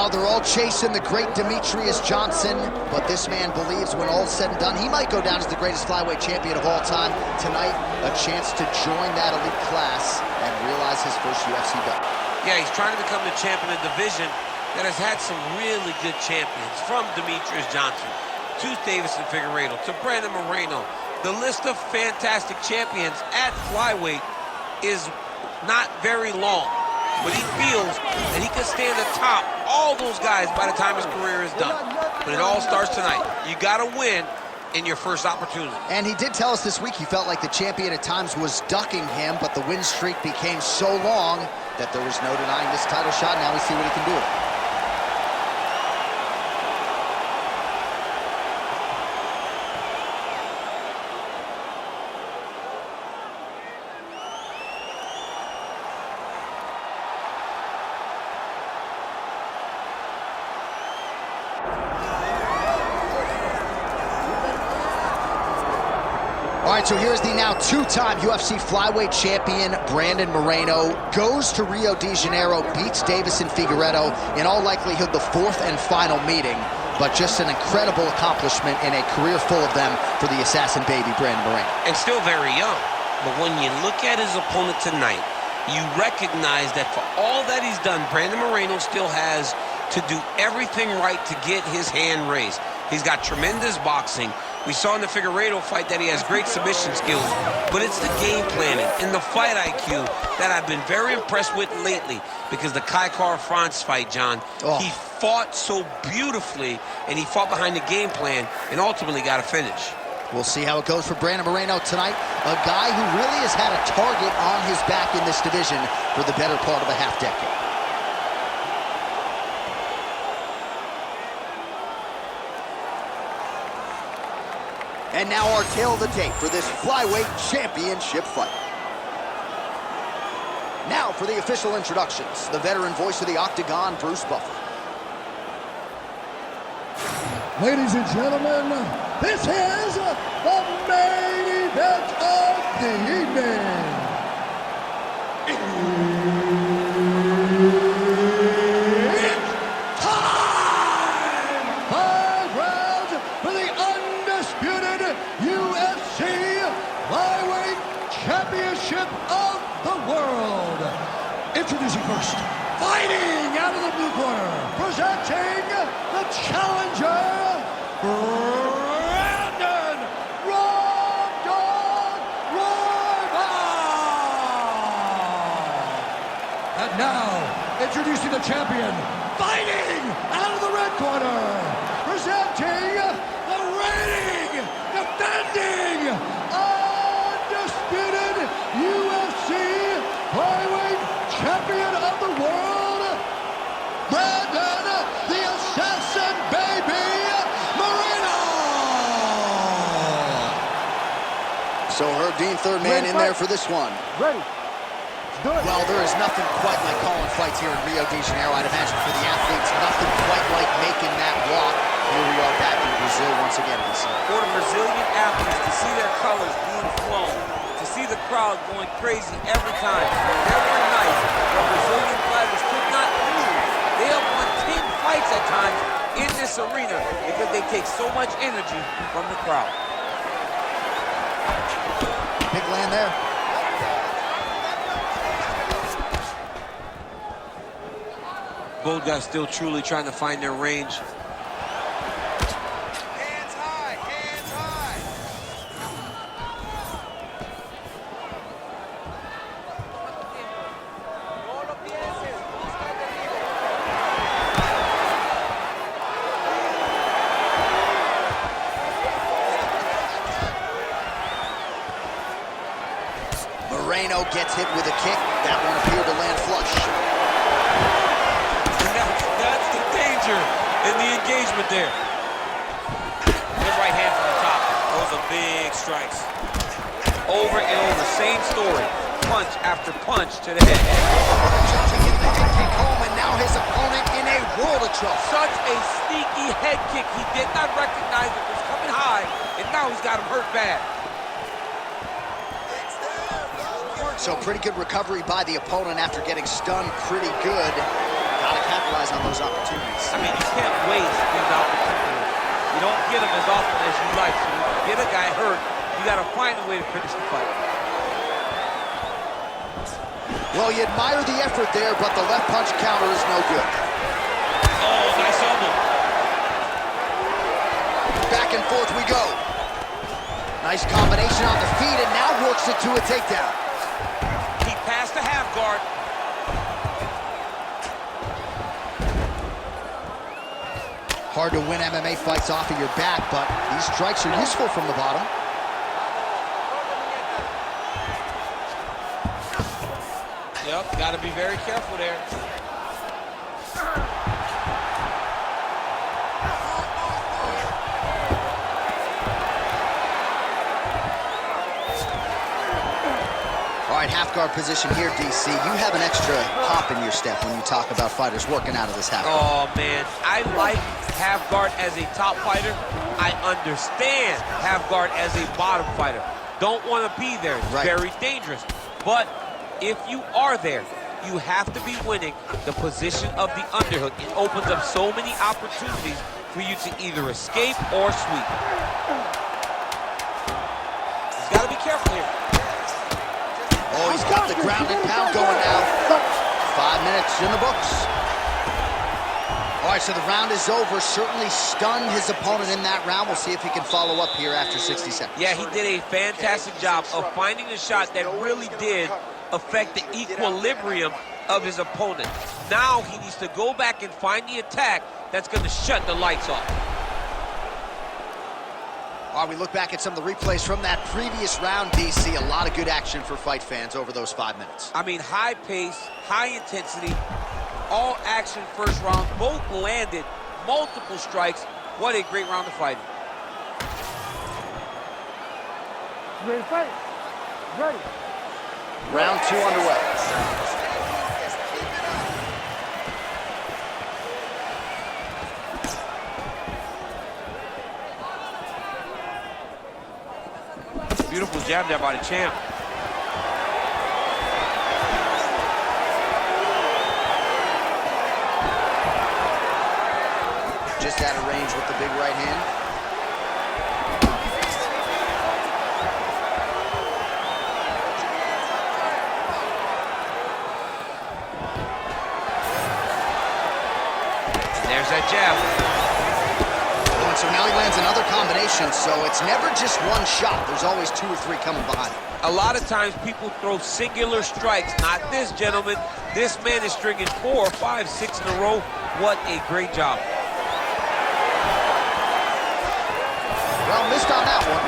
Well, they're all chasing the great Demetrius Johnson, but this man believes when all's said and done, he might go down as the greatest flyweight champion of all time. Tonight, a chance to join that elite class and realize his first UFC belt. Yeah, he's trying to become the champion of the division that has had some really good champions, from Demetrius Johnson to Deiveson Figueiredo to Brandon Moreno. The list of fantastic champions at flyweight is not very long, but he feels that he can stand atop all those guys by the time his career is done. But it all starts tonight. You got to win in your first opportunity. And he did tell us this week he felt like the champion at times was ducking him, but the win streak became so long that there was no denying this title shot. Now we see what he can do with it. All right, so here's the now two-time UFC flyweight champion, Brandon Moreno, goes to Rio de Janeiro, beats Deiveson Figueiredo, in all likelihood the fourth and final meeting, but just an incredible accomplishment in a career full of them for the assassin baby, Brandon Moreno. And still very young, but when you look at his opponent tonight, you recognize that for all that he's done, Brandon Moreno still has to do everything right to get his hand raised. He's got tremendous boxing. We saw in the Figueiredo fight that he has great submission skills, but it's the game planning and the fight IQ that I've been very impressed with lately, because the Kai Kara-France fight, John, he fought so beautifully, and he fought behind the game plan and ultimately got a finish. We'll see how it goes for Brandon Moreno tonight, a guy who really has had a target on his back in this division for the better part of a half-decade. And now our tale of the tape for this flyweight championship fight. Now for the official introductions, the veteran voice of the Octagon, Bruce Buffer. Ladies and gentlemen, this is the main event of the evening. It's time! 5 rounds for the undisputed UFC Flyweight Championship of the world. Introducing first, fighting out of the blue corner, presenting the challenger, Brandon Royval. And now, introducing the champion, fighting out of the red corner, presenting the reigning, defending, undisputed UFC Flyweight Champion of the world, Brandon the Assassin Baby Moreno. So Herb Dean, third man in there for this one. Ready. Well, there is nothing quite like calling fights here in Rio de Janeiro. I'd imagine for the athletes, nothing quite like making that walk. Here we are back in Brazil once again, DC. For the Brazilian athletes to see their colors being flown, to see the crowd going crazy every time. There were nights where Brazilian fighters could not move. They have won 10 fights at times in this arena because they take so much energy from the crowd. Big land there. Both guys still truly trying to find their range. Hands high, hands high. Moreno gets hit with a kick. That one appeared to land flush. That's the danger in the engagement there. Good right hand from the top. Those are big strikes. Over and over, same story. Punch after punch to the head. Hit the head kick home, and now his opponent in a world of trouble. Such a sneaky head kick. He did not recognize it was coming high, and now he's got him hurt bad. So pretty good recovery by the opponent after getting stunned pretty good. Gotta capitalize on those opportunities. I mean, you can't waste these opportunities. You don't get them as often as you like. So when you get a guy hurt, you got to find a way to finish the fight. Well, you admire the effort there, but the left punch counter is no good. Oh, nice elbow. Back and forth we go. Nice combination on the feet, and now works it to a takedown. He passed the half guard. Hard to win MMA fights off of your back, but these strikes are useful from the bottom. Yep, got to be very careful there. All right, half guard position here, DC. You have an extra hop in your step when you talk about fighters working out of this half guard. Oh, man, I like half guard as a top fighter. I understand half guard as a bottom fighter. Don't want to be there. It's very dangerous. But if you are there, you have to be winning the position of the underhook. It opens up so many opportunities for you to either escape or sweep. He's got to be careful here. Oh, he's got the ground and pound going now. 5 minutes in the books. All right, so the round is over. Certainly stunned his opponent in that round. We'll see if he can follow up here after 60 seconds. Yeah, he did a fantastic job of finding a shot that really did affect the equilibrium of his opponent. Now he needs to go back and find the attack that's going to shut the lights off. All right, we look back at some of the replays from that previous round, DC. A lot of good action for fight fans over those 5 minutes. I mean, high pace, high intensity, all action first round. Both landed multiple strikes. What a great round of fighting. Ready to fight? Ready. Round 2 underway. Beautiful jab there by the champ. Just out of range with the big right hand. There's that jab. Oh, and so now he lands another combination, so it's never just one shot. There's always 2 or 3 coming behind it. A lot of times people throw singular strikes. Not this gentleman. This man is stringing 4, 5, 6 in a row. What a great job. Well, missed on that one.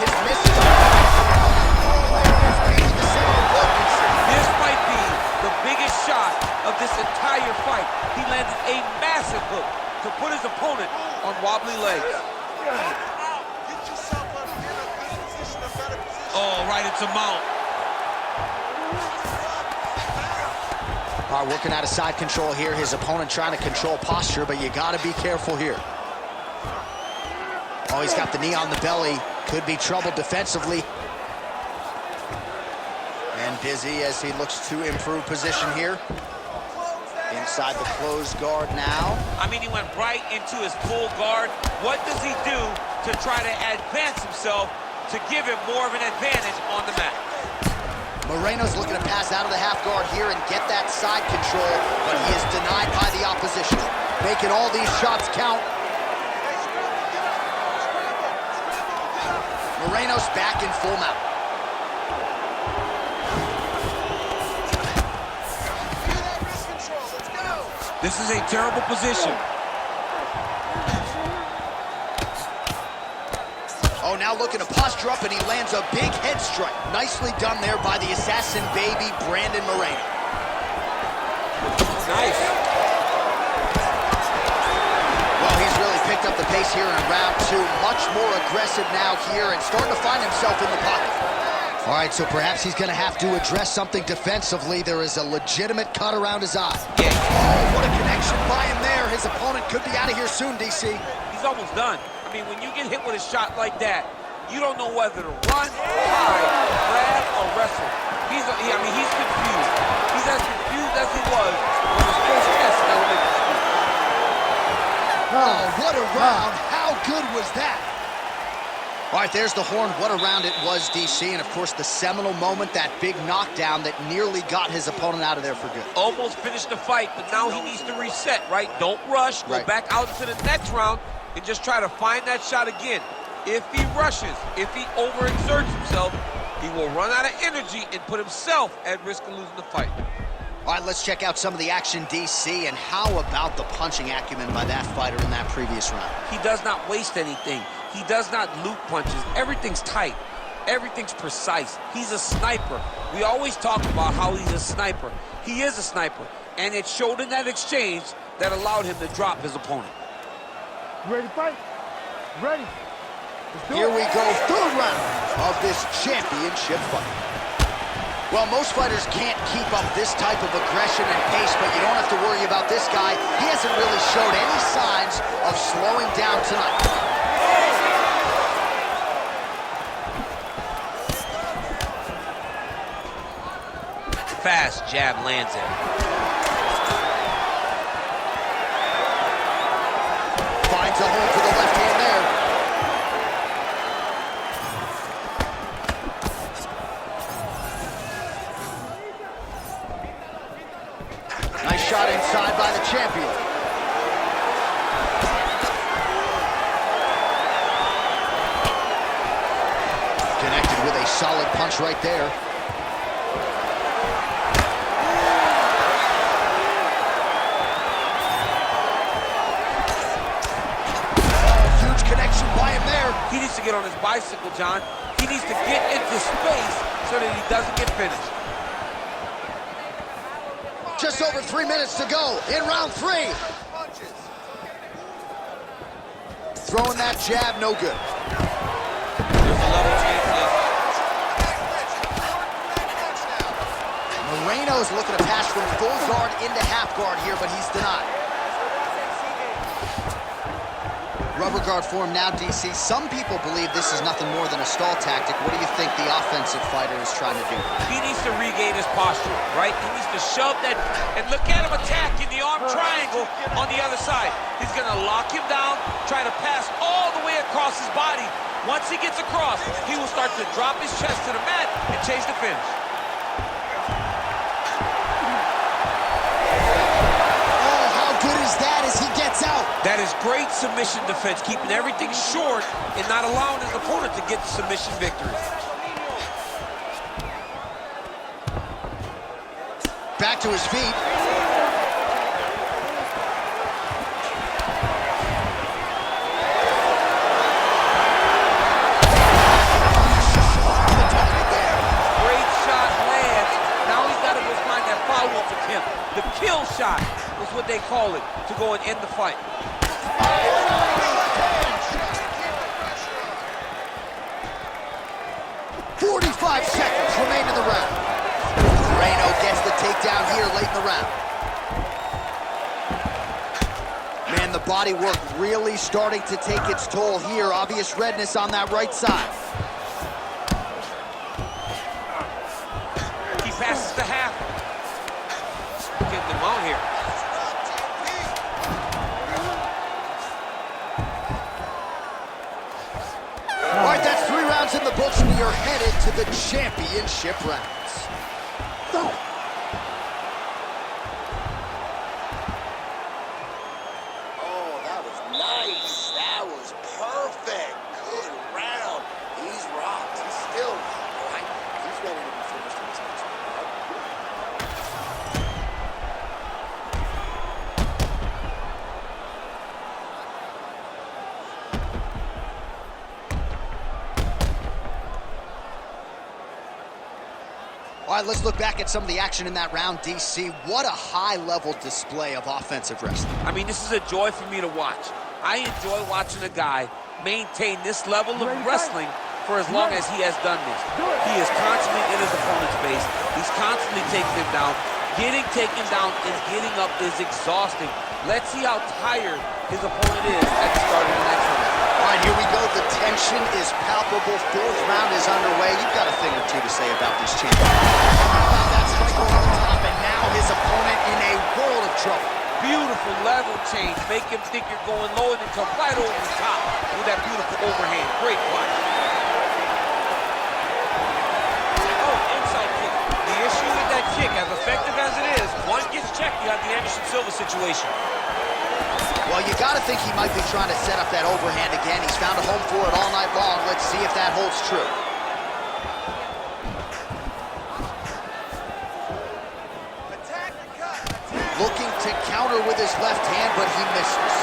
His misses on This might be the biggest shot of this entire fight. He landed a massive hook to put his opponent on wobbly legs. Oh, right into mount. All right, working out of side control here. His opponent trying to control posture, but you got to be careful here. Oh, he's got the knee on the belly. Could be trouble defensively. And busy as he looks to improve position here. Inside the closed guard now. I mean, he went right into his full guard. What does he do to try to advance himself to give him more of an advantage on the mat? Moreno's looking to pass out of the half guard here and get that side control, but he is denied by the opposition. Making all these shots count. Moreno's back in full mount. This is a terrible position. Oh, now looking to posture up, and he lands a big head strike. Nicely done there by the assassin baby, Brandon Moreno. Nice. Well, he's really picked up the pace here in round 2. Much more aggressive now here and starting to find himself in the pocket. All right, so perhaps he's going to have to address something defensively. There is a legitimate cut around his eye. Yeah. Oh, what a connection by him there. His opponent could be out of here soon, DC. He's almost done. I mean, when you get hit with a shot like that, You don't know whether to run, hide, grab, or wrestle. He's confused. He's as confused as he was when his first test in elementary school. Oh, what a round. How good was that? All right, there's the horn. What a round it was, DC. And, of course, the seminal moment, that big knockdown that nearly got his opponent out of there for good. Almost finished the fight, but now he needs to reset, right? Don't rush. Go back out into the next round and just try to find that shot again. If he rushes, if he overexerts himself, he will run out of energy and put himself at risk of losing the fight. All right, let's check out some of the action, DC. And how about the punching acumen by that fighter in that previous round? He does not waste anything. He does not loop punches. Everything's tight. Everything's precise. He's a sniper. We always talk about how he's a sniper. He is a sniper. And it showed in that exchange that allowed him to drop his opponent. You ready to fight? Ready. Here we go, third round of this championship fight. Well, most fighters can't keep up this type of aggression and pace, but you don't have to worry about this guy. He hasn't really showed any signs of slowing down tonight. Fast jab lands it. Finds a home for the left hand there. Nice shot inside by the champion. Connected with a solid punch right there. He needs to get on his bicycle, John. He needs to get into space so that he doesn't get finished. Just over 3 minutes to go in round 3. Throwing that jab, no good. There's a level change left. Moreno's looking to pass from full guard into half guard here, but he's denied. Rubber guard form now, DC. Some people believe this is nothing more than a stall tactic. What do you think the offensive fighter is trying to do? He needs to regain his posture, right? He needs to shove that, and look at him attacking the arm triangle on the other side. He's gonna lock him down, try to pass all the way across his body. Once he gets across, he will start to drop his chest to the mat and chase the finish. That is great submission defense, keeping everything short and not allowing his opponent to get the submission victory. Back to his feet. Great shot lands. Now he's got to go find that follow-up attempt. The kill shot is what they call it, to go and end the fight. 45 seconds remain in the round. Moreno gets the takedown here late in the round. Man, the body work really starting to take its toll here. Obvious redness on that right side. He passes the half. Getting them out here. All right, that's 3 rounds in the books, and we are headed to the championship rounds. Go. Oh, that was nice. That was perfect. Good round. He's rocked. He's still rocked, right? He's ready to be finished in this next round, right? All right, let's look back at some of the action in that round, DC. What a high-level display of offensive wrestling. I mean, this is a joy for me to watch. I enjoy watching a guy maintain this level of wrestling for as long as he has done this. He is constantly in his opponent's face. He's constantly taking him down. Getting taken down and getting up is exhausting. Let's see how tired his opponent is at the start of the next round. All right, here we go. The tension is palpable. Fourth round is underway. You've got a thing or two to say about these champions. That strike over the top, and now his opponent in a world of trouble. Beautiful level change. Make him think you're going low and then come right over the top with that beautiful overhand. Great watch. Oh, inside kick. The issue with that kick, as effective as it is, one gets checked, you have the Anderson Silva situation. Well, you got to think he might be trying to set up that overhand again. He's found a home for it all night long. Let's see if that holds true. Looking to counter with his left hand, but he misses.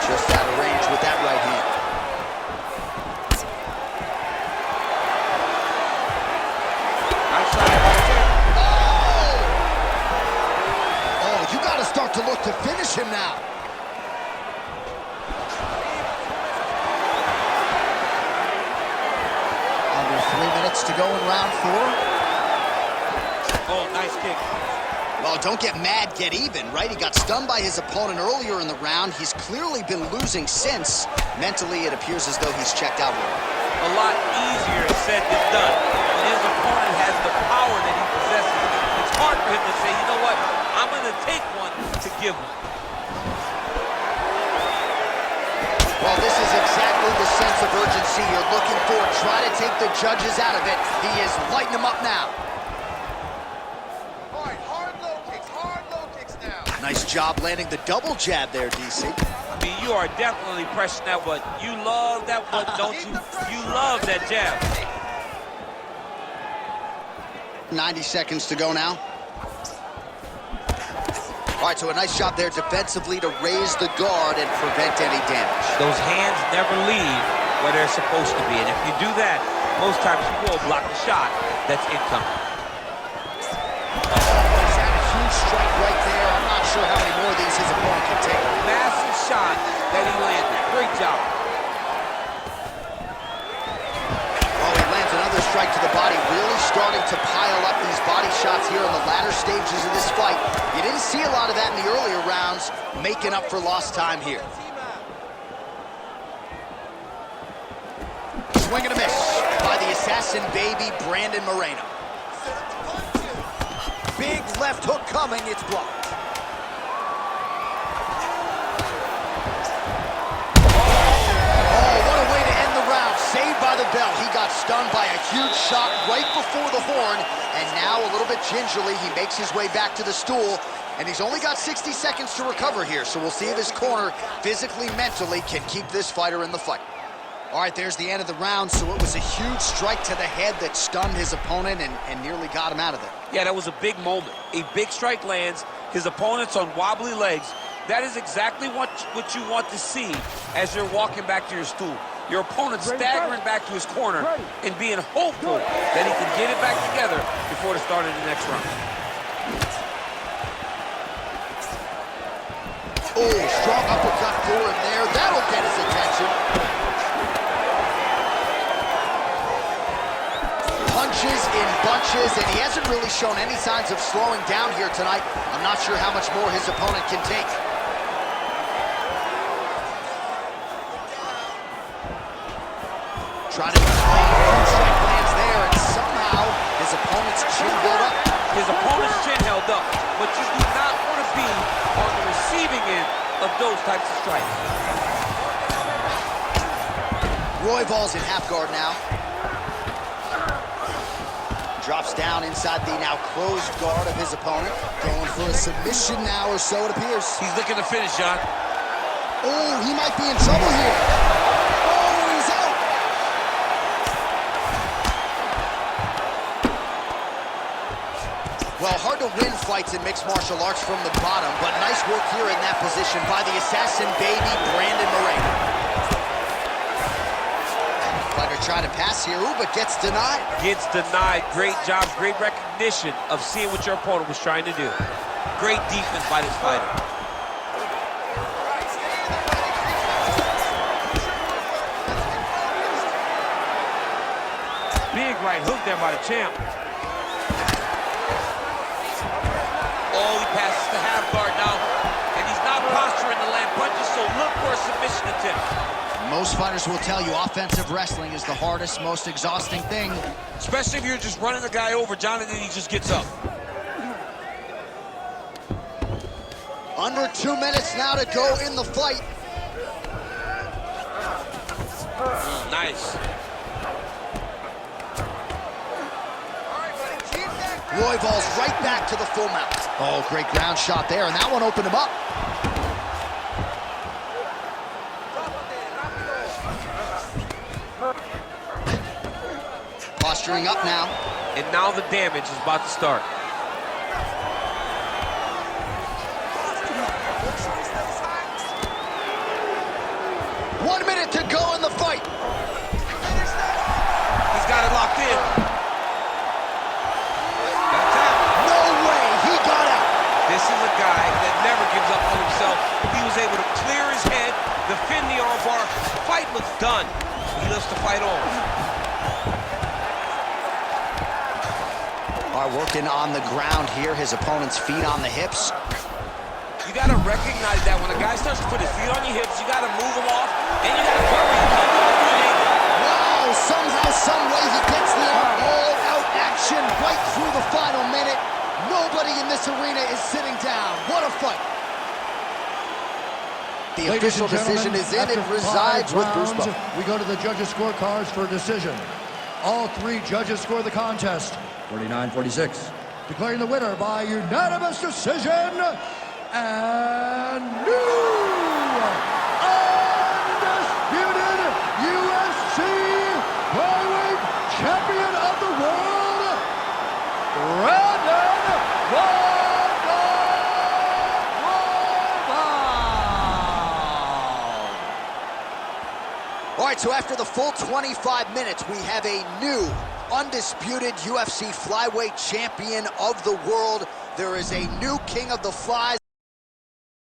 Just out of range with that right hand. Oh, you got to start to look to finish him now. Under 3 minutes to go in round 4. Oh, nice kick. Well, don't get mad, get even, right? He got stunned by his opponent earlier in the round. He's clearly been losing since. Mentally, it appears as though he's checked out. A lot easier said than done. When his opponent has the power that he possesses, it's hard for him to say, you know what, I'm going to take one to give him. Well, this is exactly the sense of urgency you're looking for. Try to take the judges out of it. He is lighting them up now. Nice job landing the double jab there, DC. I mean, you are definitely pressing that one. You love that one, don't you? You love that jab. 90 seconds to go now. All right, so a nice job there defensively to raise the guard and prevent any damage. Those hands never leave where they're supposed to be, and if you do that, most times you will block the shot that's incoming. He's had a huge strike right there. I'm not sure how many more of these his opponent can take. Massive shot that he landed. Great job. Oh, he lands another strike to the body, really starting to pile up these body shots here in the latter stages of this fight. You didn't see a lot of that in the earlier rounds, making up for lost time here. Swing and a miss by the assassin baby, Brandon Moreno. Big left hook coming, it's blocked. Oh, what a way to end the round. Saved by the bell. He got stunned by a huge shot right before the horn, and now a little bit gingerly, he makes his way back to the stool, and he's only got 60 seconds to recover here, so we'll see if his corner, physically, mentally, can keep this fighter in the fight. All right, there's the end of the round, so it was a huge strike to the head that stunned his opponent and nearly got him out of there. Yeah, that was a big moment. A big strike lands, his opponent's on wobbly legs. That is exactly what you want to see as you're walking back to your stool. Your opponent staggering back to his corner and being hopeful that he can get it back together before the start of the next round. Oh, strong uppercut for him there. That'll get his attention. Punches in bunches, and he hasn't really shown any signs of slowing down here tonight. I'm not sure how much more his opponent can take. Trying to strike lands there, and somehow his opponent's chin held up. His opponent's chin held up, but you do not want to be on the receiving end of those types of strikes. Royval's in half guard now. Drops down inside the now closed guard of his opponent. Going for a submission now, or so it appears. He's looking to finish, John. Oh, he might be in trouble here. Oh, he's out. Well, hard to win fights in mixed martial arts from the bottom, but nice work here in that position by the assassin baby, Brandon Moreno. Fighter trying to pass here, but gets denied. Gets denied. Great job, great recognition of seeing what your opponent was trying to do. Great defense by this fighter. Big right hook there by the champ. Oh, he passes the half guard now, and he tip. Most fighters will tell you offensive wrestling is the hardest, most exhausting thing. Especially if you're just running the guy over, Jonathan, he just gets up. Under 2 minutes now to go in the fight. Nice. Royval's right back to the full mount. Oh, great ground shot there, and that one opened him up. Posturing up now. And now the damage is about to start. One minute to go in the fight. He's got it locked in. That's it. No way, he got out. This is a guy that never gives up on himself. He was able to clear his head, defend the armbar. Fight was done. He lives to fight on. Are working on the ground here, his opponent's feet on the hips. You got to recognize that when a guy starts to put his feet on your hips, you got to move him off, and you got to cover him. Wow, somehow, some way he gets there. All-out action right through the final minute. Nobody in this arena is sitting down. What a fight. The Ladies official and decision gentlemen, is in. It after resides 5 with Bruce rounds, Buffer. we go to the judges' scorecards for a decision. All 3 judges score the contest 49-46, declaring the winner by unanimous decision and new undisputed UFC flyweight champion of the world, Brandon Royval. All right, so after the full 25 minutes, we have a new undisputed UFC flyweight champion of the world. There is a new king of the flies.